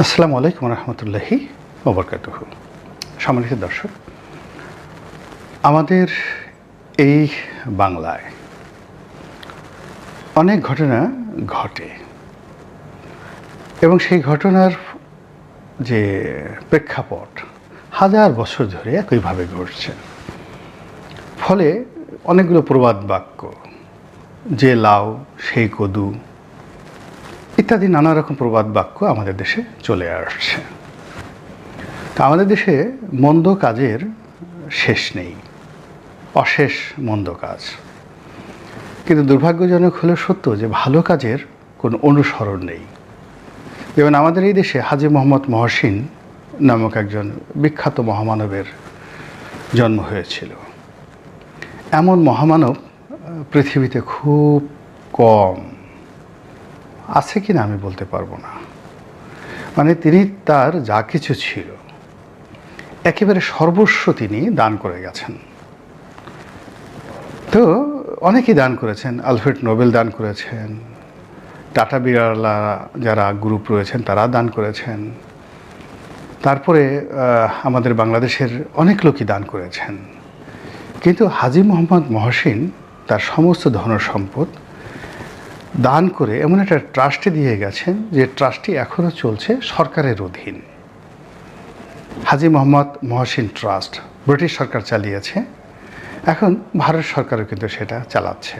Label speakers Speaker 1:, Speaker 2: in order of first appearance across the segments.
Speaker 1: আসসালামু আলাইকুম রহমতুল্লাহি ওবরকাতুহু। সম্মানিত দর্শক, আমাদের এই বাংলায় অনেক ঘটনা ঘটে এবং সেই ঘটনার যে প্রেক্ষাপট হাজার বছর ধরে একইভাবে ঘটছে। ফলে অনেকগুলো প্রবাদ বাক্য, যে লাউ সেই কদু ইত্যাদি নানা রকম প্রবাদ বাক্য আমাদের দেশে চলে আসছে। তা আমাদের দেশে মন্দ কাজের শেষ নেই, অশেষ মন্দ কাজ। কিন্তু দুর্ভাগ্যজনক হলেও সত্য যে ভালো কাজের কোনো অনুসরণ নেই। যেমন আমাদের এই দেশে হাজী মোহাম্মদ মহসিন নামক একজন বিখ্যাত মহামানবের জন্ম হয়েছিল। এমন মহামানব পৃথিবীতে খুব কম আছে কিনা আমি বলতে পারবো না। মানে তিনি তার যা কিছু ছিল একেবারে সর্বস্ব তিনি দান করে গেছেন। তো অনেকেই দান করেছেন, আলফ্রেড নোবেল দান করেছেন, টাটা বিড়লা যারা গ্রুপ রয়েছেন তারা দান করেছেন, তারপরে আমাদের বাংলাদেশের অনেক লোকই দান করেছেন। কিন্তু হাজী মোহাম্মদ মহসিন তার সমস্ত ধন সম্পদ দান করে এমন একটা ট্রাস্টে দিয়ে গেছেন যে ট্রাস্টটি এখনও চলছে সরকারের অধীন। হাজী মোহাম্মদ মহসিন ট্রাস্ট ব্রিটিশ সরকার চালিয়েছে, এখন ভারত সরকারও কিন্তু সেটা চালাচ্ছে।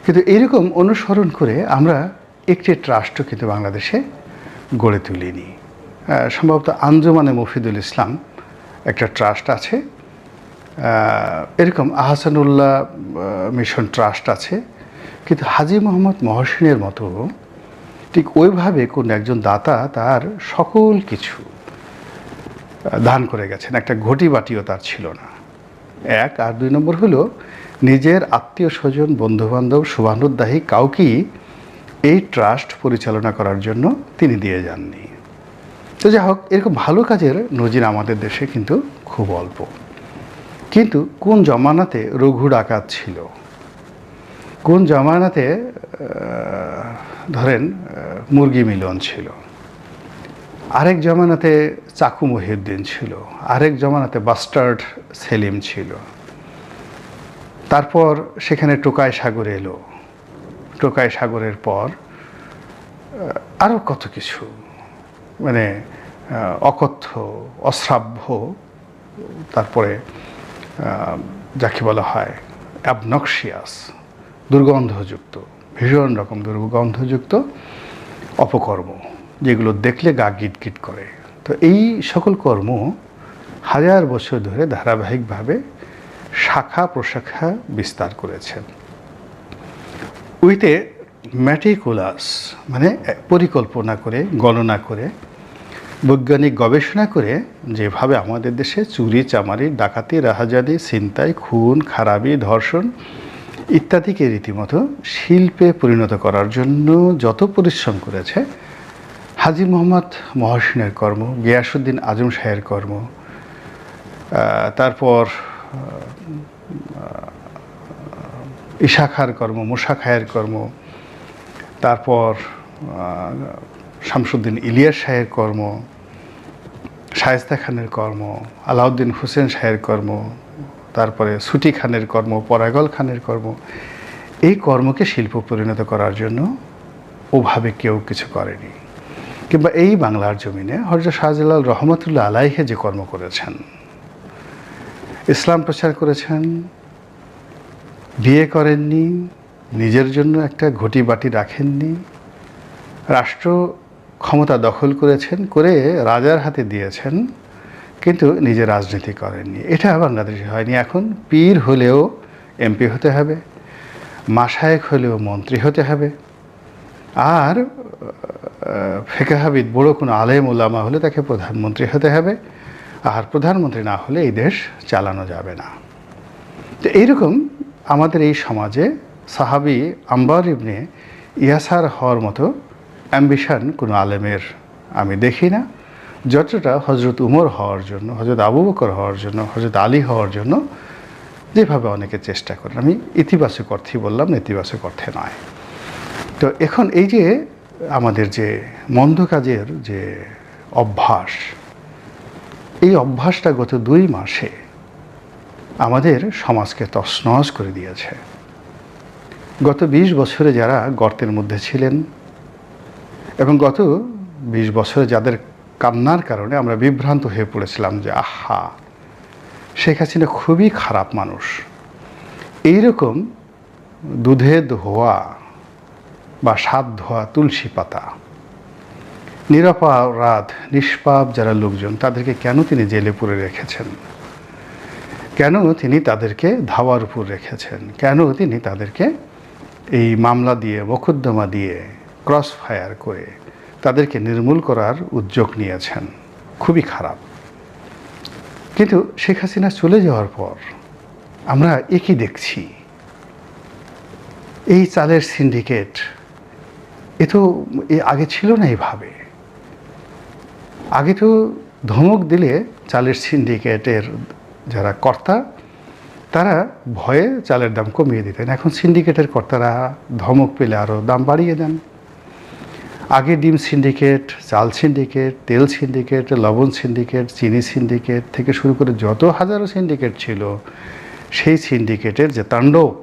Speaker 1: কিন্তু এইরকম অনুসরণ করে আমরা একটি ট্রাস্টও কিন্তু বাংলাদেশে গড়ে তুলিনি। সম্ভবত আঞ্জুমানে মফিদুল ইসলাম একটা ট্রাস্ট আছে, এরকম আহসানুল্লাহ মিশন ট্রাস্ট আছে। কিন্তু হাজী মোহাম্মদ মহসিনের মতো ঠিক ওইভাবে কোন একজন দাতা তার সকল কিছু দান করে গেছেন, একটা ঘটি বাটিও তার ছিল না। এক, আর দুই নম্বর হলো নিজের আত্মীয় স্বজন বন্ধুবান্ধব শুভানুদ্দাহী কাউকেই এই ট্রাস্ট পরিচালনা করার জন্য তিনি দিয়ে যাননি। তো যাই হোক, এরকম ভালো কাজের নজির আমাদের দেশে কিন্তু খুব অল্প। কিন্তু কোন জমানাতে রঘু ডাকাত ছিল, কোন জমানাতে ধরেন মুরগি মিলন ছিল, আরেক জমানাতে চাকু মহিউদ্দিন ছিল, আরেক জমানাতে বাস্টার্ড সেলিম ছিল, তারপর সেখানে টোকাই সাগর এলো, টোকাই সাগরের পর আরও কত কিছু, মানে অকথ্য অশ্রাব্য, তারপরে যাকে বলা হয় অ্যাবনক্সিয়াস, দুর্গন্ধযুক্ত, ভীষণ রকম দুর্গন্ধযুক্ত অপকর্ম, যেগুলো দেখলে গা গিটগিট করে। তো এই সকল কর্ম হাজার বছর ধরে ধারাবাহিকভাবে শাখা প্রশাখা বিস্তার করেছেন। উইথে ম্যাটিকুলাস, মানে পরিকল্পনা করে, গণনা করে, বৈজ্ঞানিক গবেষণা করে যেভাবে আমাদের দেশে চুরি চামারি ডাকাতি রাহাজানি ছিনতাই খুন খারাপি ধর্ষণ ইত্যাদিকে রীতিমতো শিল্পে পরিণত করার জন্য যত পরিশ্রম করেছে হাজী মোহাম্মদ মহসিনের কর্ম, গিয়াসউদ্দিন আজম শাহের কর্ম, তারপর ঈশা খাঁর কর্ম, মুসা খায়ের কর্ম, তারপর শামসুদ্দিন ইলিয়াস শাহের কর্ম, শায়েস্তা খানের কর্ম, আলাউদ্দিন হোসেন শাহের কর্ম, তারপরে সুটি খানের কর্ম, পরাগল খানের কর্ম, এই কর্মকে শিল্প পরিণত করার জন্য ওভাবে কেউ কিছু করেনি। কিংবা এই বাংলার জমিনে হযরত শাহজালাল রহমতুল্লাহ আলাইহে যে কর্ম করেছেন, ইসলাম প্রচার করেছেন, বিয়ে করেননি, নিজের জন্য একটা ঘটি বাটি রাখেননি, রাষ্ট্র ক্ষমতা দখল করেছেন, করে রাজার হাতে দিয়েছেন, কিন্তু নিজে রাজনীতি করেননি। এটা বাংলাদেশে হয়নি। এখন পীর হলেও এমপি হতে হবে, মাশায়েখ হলেও মন্ত্রী হতে হবে, আর ফিকহাবিদ বড় কোনো আলেম ওলামা হলে তাকে প্রধানমন্ত্রী হতে হবে, আর প্রধানমন্ত্রী না হলে এই দেশ চালানো যাবে না। তো এইরকম আমাদের এই সমাজে সাহাবী আম্বার ইবনে ইয়াসার হওয়ার মতো অ্যাম্বিশন কোনো আলেমের আমি দেখি না, যতটা হজরত উমর হওয়ার জন্য, হজরত আবু বকর হওয়ার জন্য, হজরত আলী হওয়ার জন্য যেভাবে অনেকে চেষ্টা করেন। আমি ইতিবাচক অর্থেই বললাম, নেতিবাচক অর্থে নয়। তো এখন এই যে আমাদের যে মন্দ কাজের যে অভ্যাস, এই অভ্যাসটা গত 2 মাসে আমাদের সমাজকে তছনছ করে দিয়েছে। গত 20 বছরে যারা গর্তের মধ্যে ছিলেন এবং গত 20 বছরে যাদের কান্নার কারণে আমরা বিভ্রান্ত হয়ে পড়েছিলাম যে আহা, শেখ হাসিনা খুবই খারাপ মানুষ, এইরকম দুধে ধোয়া বা স্বাদ ধোয়া তুলসী পাতা নিরপরাধ নিষ্পাপ যারা লোকজন, তাদেরকে কেন তিনি জেলে পুরে রেখেছেন? কেন তিনি তাদেরকে ধাওয়ার উপর রেখেছেন? কেন তিনি তাদেরকে এই মামলা দিয়ে, মোকদ্দমা দিয়ে, ক্রস ফায়ার করে তাদেরকে নির্মূল করার উদ্যোগ নিয়েছেন? খুবই খারাপ। কিন্তু শেখ হাসিনা চলে যাওয়ার পর আমরা একই দেখছি, এই চালের সিন্ডিকেট, এ তো আগে ছিল না এইভাবে। আগে তো ধমক দিলে চালের সিন্ডিকেটের যারা কর্তা তারা ভয়ে চালের দাম কমিয়ে দিতেন, এখন সিন্ডিকেটের কর্তারা ধমক পেলে আরও দাম বাড়িয়ে দেন। আগে ডিম সিন্ডিকেট, চাল সিন্ডিকেট, তেল সিন্ডিকেট, লবণ সিন্ডিকেট, চিনি সিন্ডিকেট থেকে শুরু করে যত হাজারো সিন্ডিকেট ছিল, সেই সিন্ডিকেটের যে তাণ্ডব,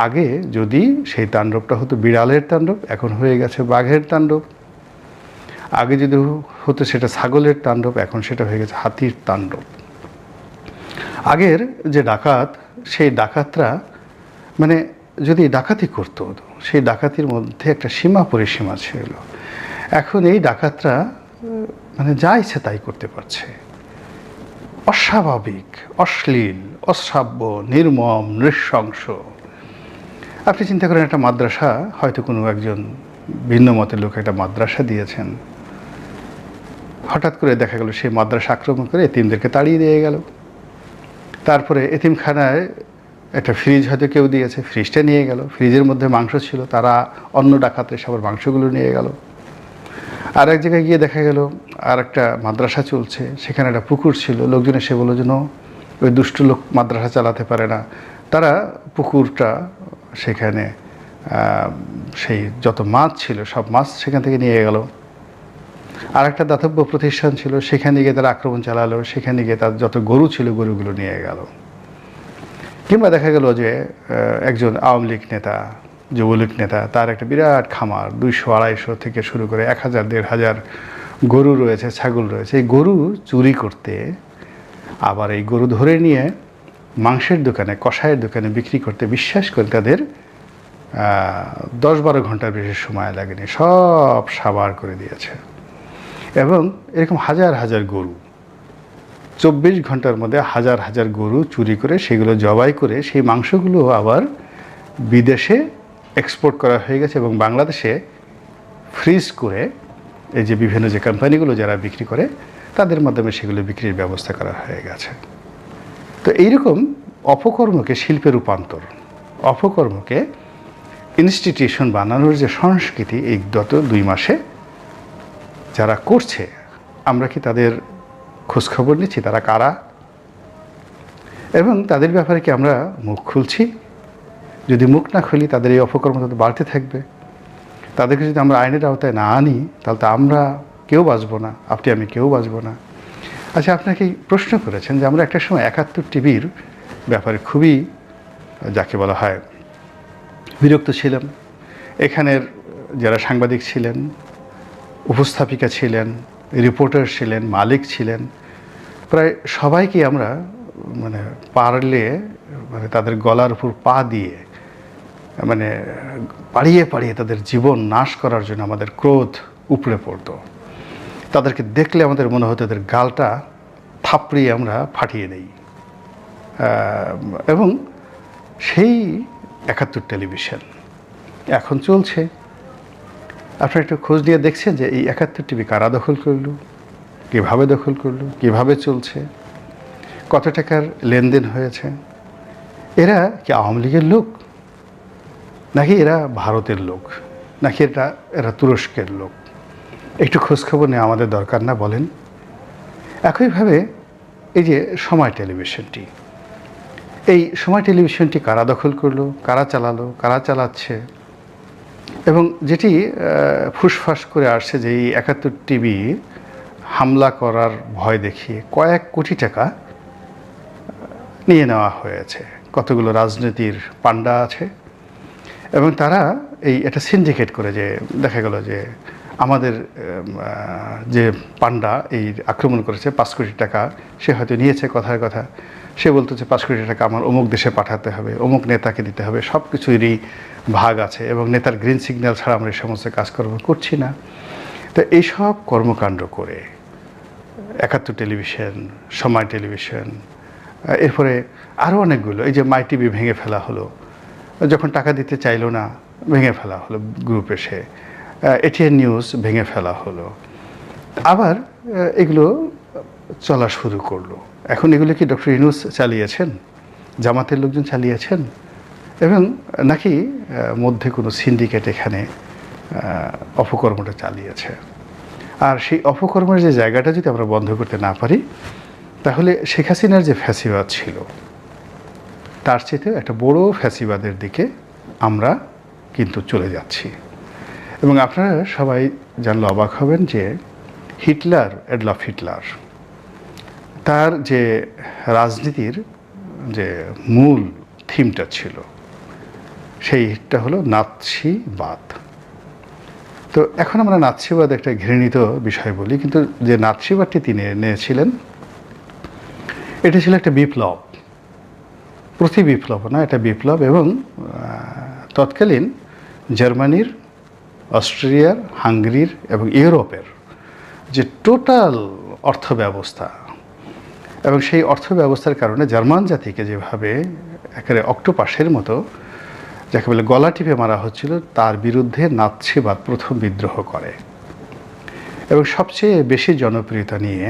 Speaker 1: আগে যদি সেই তাণ্ডবটা হতো বিড়ালের তাণ্ডব, এখন হয়ে গেছে বাঘের তাণ্ডব। আগে যদি হতো সেটা ছাগলের তাণ্ডব, এখন সেটা হয়ে গেছে হাতির তাণ্ডব। আগের যে ডাকাত, সেই ডাকাতরা মানে যদি ডাকাতি করতো, সেই ডাকাতির মধ্যে একটা সীমা পরিসীমা ছিল। এখন এই ডাকাতরা মানে যা ইচ্ছে তাই করতে পারছে, অস্বাভাবিক, অশ্লীল, অশ্রাব্য, নির্মম, নৃশংস। আপনি চিন্তা করেন, একটা মাদ্রাসা, হয়তো কোনো একজন ভিন্ন মতের লোক একটা মাদ্রাসা দিয়েছেন, হঠাৎ করে দেখা গেল সেই মাদ্রাসা আক্রমণ করে এতিমদেরকে তাড়িয়ে দিয়ে গেল। তারপরে এতিমখানায় একটা ফ্রিজ হয়তো কেউ দিয়েছে, ফ্রিজটা নিয়ে গেল, ফ্রিজের মধ্যে মাংস ছিল, তারা অন্য ডাকাতের সবার মাংসগুলো নিয়ে গেল। আর এক জায়গায় গিয়ে দেখা গেল আর একটা মাদ্রাসা চলছে, সেখানে একটা পুকুর ছিল, লোকজন এসে বলল যেন ওই দুষ্ট লোক মাদ্রাসা চালাতে পারে না, তারা পুকুরটা সেখানে সেই যত মাছ ছিল সব মাছ সেখান থেকে নিয়ে গেল। আর একটা দাতব্য প্রতিষ্ঠান ছিল, সেখানে গিয়ে তারা আক্রমণ চালালো, সেখানে গিয়ে তার যত গরু ছিল গরুগুলো নিয়ে গেল। কিংবা দেখা গেল যে একজন আওয়ামী লীগ নেতা, যুবলীগ নেতা, তার একটা বিরাট খামার, 200-250 থেকে শুরু করে 1000-1500 গরু রয়েছে, ছাগল রয়েছে। এই গরু চুরি করতে, আবার এই গরু ধরে নিয়ে মাংসের দোকানে, কষায়ের দোকানে বিক্রি করতে, বিশ্বাস করে তাদের 10-12 ঘন্টার বেশি সময় লাগেনি, সব সাবার করে দিয়েছে। এবং এরকম হাজার হাজার গরু, 24 ঘন্টার মধ্যে হাজার হাজার গরু চুরি করে সেগুলো জবাই করে সেই মাংসগুলো আবার বিদেশে এক্সপোর্ট করা হয়ে গেছে এবং বাংলাদেশে ফ্রিজ করে এই যে বিভিন্ন যে কোম্পানিগুলো যারা বিক্রি করে তাদের মাধ্যমে সেগুলো বিক্রির ব্যবস্থা করা হয়ে গেছে। তো এইরকম অপকর্মকে শিল্পে রূপান্তর, অপকর্মকে ইনস্টিটিউশন বানানোর যে সংস্কৃতি এই গত 2 মাসে যারা করছে, আমরা কি তাদের খোঁজখবর নিচ্ছি? তারা কারা এবং তাদের ব্যাপারে কি আমরা মুখ খুলছি? যদি মুখ না খুলি, তাদের এই অপকর্ম তো বাড়তে থাকবে। তাদেরকে যদি আমরা আইনের আওতায় না আনি, তাহলে তো আমরা কেউ বাঁচব না, আপনি আমি কেউ বাঁচব না। আচ্ছা, আপনাকে প্রশ্ন করেছেন যে আমরা একটা সময় 71 টিভির ব্যাপারে খুবই, যাকে বলা হয়, বিরক্ত ছিলাম। এখানের যারা সাংবাদিক ছিলেন, উপস্থাপিকা ছিলেন, রিপোর্টার ছিলেন, মালিক ছিলেন, প্রায় সবাইকে আমরা মানে পারলে মানে তাদের গলার উপর পা দিয়ে মানে পাড়িয়ে পাড়িয়ে তাদের জীবন নাশ করার জন্য আমাদের ক্রোধ উপড়ে পড়তো। তাদেরকে দেখলে আমাদের মনে হতো তাদের গালটা থাপড়িয়ে আমরা ফাটিয়ে দেই। এবং সেই 71 টেলিভিশন এখন চলছে। আপনারা একটু খোঁজ নিয়ে দেখছেন যে এই 71 টিভি কারা দখল করলো, কীভাবে দখল করলো, কীভাবে চলছে, কত টাকার লেনদেন হয়েছে? এরা কি আওয়ামী লীগের লোক, নাকি এরা ভারতের লোক, নাকি এরা তুরস্কের লোক? একটু খোঁজখবর নেওয়া আমাদের দরকার না বলেন? একইভাবে এই যে সময় টেলিভিশনটি, এই সময় টেলিভিশনটি কারা দখল করলো, কারা চালালো, কারা চালাচ্ছে? এবং যেটি ফুসফাস করে আসছে যে এই 71 টিভি হামলা করার ভয় দেখিয়ে কয়েক কোটি টাকা নিয়ে নেওয়া হয়েছে। কতগুলো রাজনীতির পান্ডা আছে এবং তারা এটা সিন্ডিকেট করে, যে দেখা গেল যে আমাদের যে পান্ডা এই আক্রমণ করেছে 5 কোটি টাকা সে হয়তো নিয়েছে, কথার কথা সে বলতো যে 5 কোটি টাকা আমার অমুক দেশে পাঠাতে হবে, অমুক নেতাকে দিতে হবে, সব কিছুরই ভাগ আছে এবং নেতার গ্রিন সিগন্যাল ছাড়া আমরা এই সমস্ত কাজকর্ম করছি না। তো এইসব কর্মকাণ্ড করে 71 টেলিভিশন, সময় টেলিভিশন, এরপরে আরও অনেকগুলো, এই যে মাই টিভি ভেঙে ফেলা হলো, যখন টাকা দিতে চাইলো না ভেঙে ফেলা হলো গ্রুপে, সে এটিএন নিউজ ভেঙে ফেলা হলো, আবার এগুলো চলা শুরু করলো। এখন এগুলো কি ডক্টর ইউনূস চালিয়েছেন, জামাতের লোকজন চালিয়েছেন, এবং নাকি মধ্যে কোনো সিন্ডিকেট এখানে অপকর্মটা চালিয়েছে? আর সেই অপকর্মের যে জায়গাটা যদি আমরা বন্ধ করতে না পারি, তাহলে শেখ হাসিনার যে ফ্যাসিবাদ ছিল তার চেয়ে একটা বড় ফ্যাসিবাদের দিকে আমরা কিন্তু চলে যাচ্ছি। এবং আপনারা সবাই জানলে অবাক হবেন যে হিটলার, অ্যাডলফ হিটলার, তার যে রাজনীতির যে মূল থিমটা ছিল সেইটা হলো নাৎসিবাদ। তো এখন আমরা নাৎসিবাদ একটা ঘৃণিত বিষয় বলি, কিন্তু যে নাৎসিবাদটি তিনি এনেছিলেন এটা ছিল একটা বিপ্লব, প্রতি বিপ্লব না, এটা বিপ্লব। এবং তৎকালীন জার্মানির, অস্ট্রিয়ার, হাঙ্গেরির এবং ইউরোপের যে টোটাল অর্থব্যবস্থা, এবং সেই অর্থব্যবস্থার কারণে জার্মান জাতিকে যেভাবে একেবারে অক্টোপাসের মতো যাকে বলে গলা টিপে মারা হচ্ছিল, তার বিরুদ্ধে নাৎসিবাদ প্রথম বিদ্রোহ করে এবং সবচেয়ে বেশি জনপ্রিয়তা নিয়ে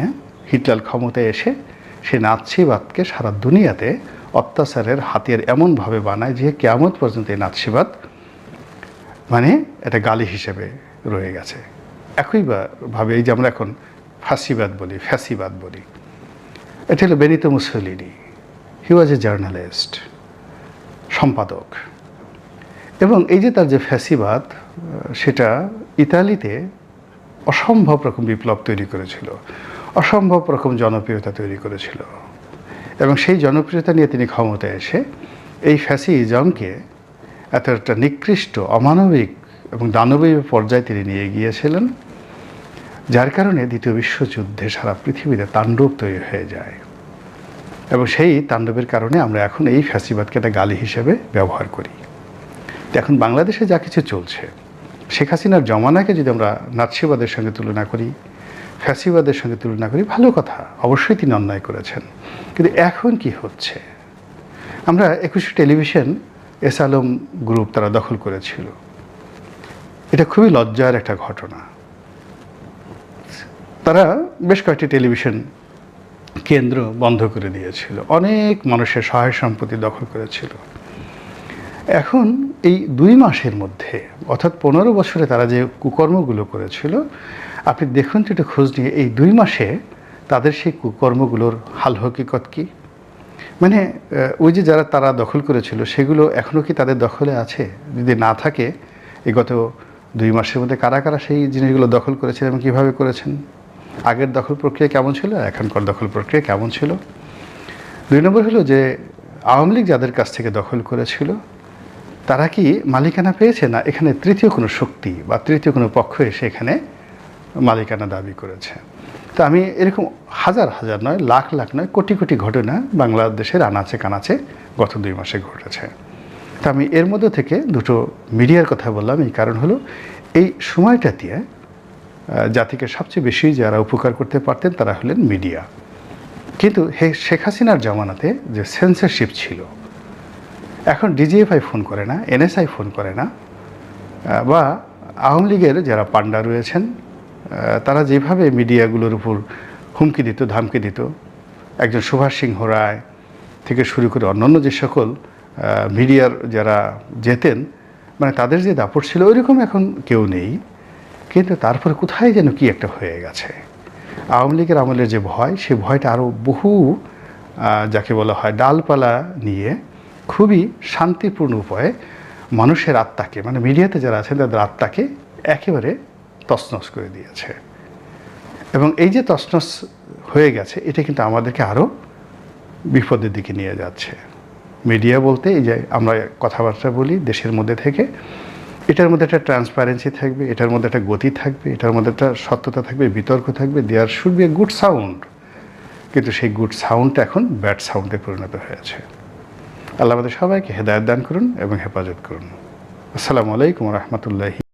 Speaker 1: হিটলার ক্ষমতায় এসে সেই নাৎসিবাদকে সারা দুনিয়াতে অত্যাচারের হাতিয়ার এমনভাবে বানায় যে কিয়ামত পর্যন্ত এই নাৎসিবাদ মানে এটা গালি হিসেবে রয়ে গেছে। একইভাবে এই যে আমরা এখন ফাঁসিবাদ বলি, ফ্যাসিবাদ বলি, এটা হলো বেনিতো মুসোলিনি। হি ওয়াজ এ জার্নালিস্ট, সম্পাদক। এবং এই যে তার যে ফ্যাসিবাদ, সেটা ইতালিতে অসম্ভব রকম বিপ্লব তৈরি করেছিল, অসম্ভব রকম জনপ্রিয়তা তৈরি করেছিল। এবং সেই জনপ্রিয়তা নিয়ে তিনি ক্ষমতায় এসে এই ফ্যাসিজমকে এত একটা নিকৃষ্ট, অমানবিক এবং দানবীয় পর্যায়ে তিনি নিয়ে গিয়েছিলেন, যার কারণে দ্বিতীয় বিশ্বযুদ্ধে সারা পৃথিবীতে তাণ্ডব তৈরি হয়ে যায়। এবং সেই তাণ্ডবের কারণে আমরা এখন এই ফ্যাসিবাদকে একটা গালি হিসেবে ব্যবহার করি। এখন বাংলাদেশে যা কিছু চলছে, শেখ হাসিনার জমানাকে যদি আমরা নাৎসিবাদের সঙ্গে তুলনা করি, ফ্যাসিবাদের সঙ্গে তুলনা করি, ভালো কথা, অবশ্যই তিনি অন্যায় করেছেন। কিন্তু এখন কি হচ্ছে? আমরা 21 টেলিভিশন, এস আলম গ্রুপ তারা দখল করেছিল, এটা খুবই লজ্জার একটা ঘটনা। তারা বেশ কয়েকটি টেলিভিশন কেন্দ্র বন্ধ করে দিয়েছিল, অনেক মানুষের সহায় সম্পত্তি দখল করেছিল। এখন এই 2 মাসের মধ্যে, অর্থাৎ 15 বছরে তারা যে কুকর্মগুলো করেছিল, আপনি দেখুন তো একটু খোঁজ নিয়ে, এই 2 মাসে তাদের সেই কুকর্মগুলোর হাল হকিকত কী? মানে ওই যে যারা তারা দখল করেছিল সেগুলো এখনও কি তাদের দখলে আছে? যদি না থাকে, এই গত 2 মাসের মধ্যে কারা কারা সেই জিনিসগুলো দখল করেছেন এবং কীভাবে করেছেন? আগের দখল প্রক্রিয়া কেমন ছিল, এখনকার দখল প্রক্রিয়া কেমন ছিল? 2 নম্বর হলো যে আওয়ামী লীগ যাদের কাছ থেকে দখল করেছিল তারা কি মালিকানা পেয়েছে, না এখানে তৃতীয় কোনো শক্তি বা তৃতীয় কোনো পক্ষ এসে এখানে মালিকানা দাবি করেছে? তো আমি এরকম হাজার হাজার নয়, লাখ লাখ নয়, কোটি কোটি ঘটনা বাংলাদেশের আনাচে কানাচে গত 2 মাসে ঘটেছে। তো আমি এর মধ্যে থেকে দুটো মিডিয়ার কথা বললাম, এই কারণ হলো এই সময়টাতে জাতিকে সবচেয়ে বেশি যারা উপকার করতে পারতেন তারা হলেন মিডিয়া। কিন্তু শেখ হাসিনার জামানাতে যে সেন্সরশিপ ছিল, এখন ডিজিএফআই ফোন করে না, এনএসআই ফোন করে না, বা আওয়ামী লীগের যারা পান্ডা রয়েছেন তারা যেভাবে মিডিয়াগুলোর উপর হুমকি দিত, ধামকি দিত, একজন সুভাষ সিংহ রায় থেকে শুরু করে অন্যান্য যে সকল মিডিয়ার যারা যেতেন, মানে তাদের যে দাপট ছিল ওইরকম এখন কেউ নেই। কিন্তু তারপরে কোথায় যেন কি একটা হয়ে গেছে। আওয়ামী লীগের আমলের যে ভয়, সেই ভয়টা আরও বহু যাকে বলা হয় ডালপালা নিয়ে খুবই শান্তিপূর্ণ উপায়ে মানুষের আত্মাকে, মানে মিডিয়াতে যারা আছেন তাদের আত্মাকে একেবারে তছনছ করে দিয়েছে। এবং এই যে তছনছ হয়ে গেছে, এটা কিন্তু আমাদেরকে আরও বিপদের দিকে নিয়ে যাচ্ছে। মিডিয়া বলতে এই যে আমরা কথাবার্তা বলি দেশের মধ্যে থেকে, এটার মধ্যে একটা ট্রান্সপারেন্সি থাকবে, এটার মধ্যে একটা গতি থাকবে, এটার মধ্যে একটা সত্যতা থাকবে, বিতর্ক থাকবে, there should be a good sound. কিন্তু সেই গুড সাউন্ডটা এখন ব্যাড সাউন্ডে পরিণত হয়েছে। আল্লাহ আমাদের সবাইকে হেদায়েত দান করুন এবং হেফাজত করুন। আসসালামু আলাইকুম রহমতুল্লাহি।